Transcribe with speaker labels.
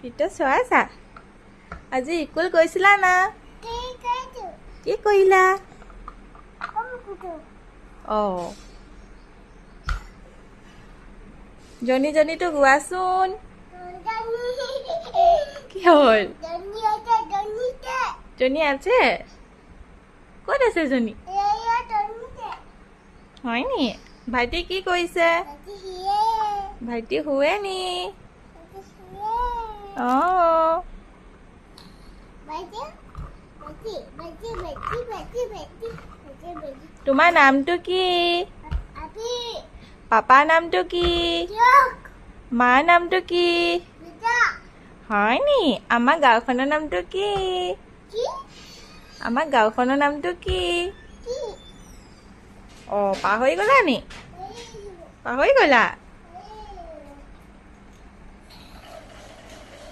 Speaker 1: পিঠা চোৱাইছা আজি স্কুল গৈছিলা না কি কৰিলা অঁ জনী জনীটো গোৱাচোন কি হ'ল জনী আছে ক'ত আছে জনী হয় নি ভাইটি কি কৰিছে ভাইটি শুৱে নি অঁ তোমাৰ নামটো কি পাপাৰ নামটো কি মাৰ নামটো কি হয় নি আমাৰ গাঁওখনৰ নামটো কি আমাৰ গাঁওখনৰ নামটো কি অঁ পাহৰি গ'লা নি পাহৰি গ'লা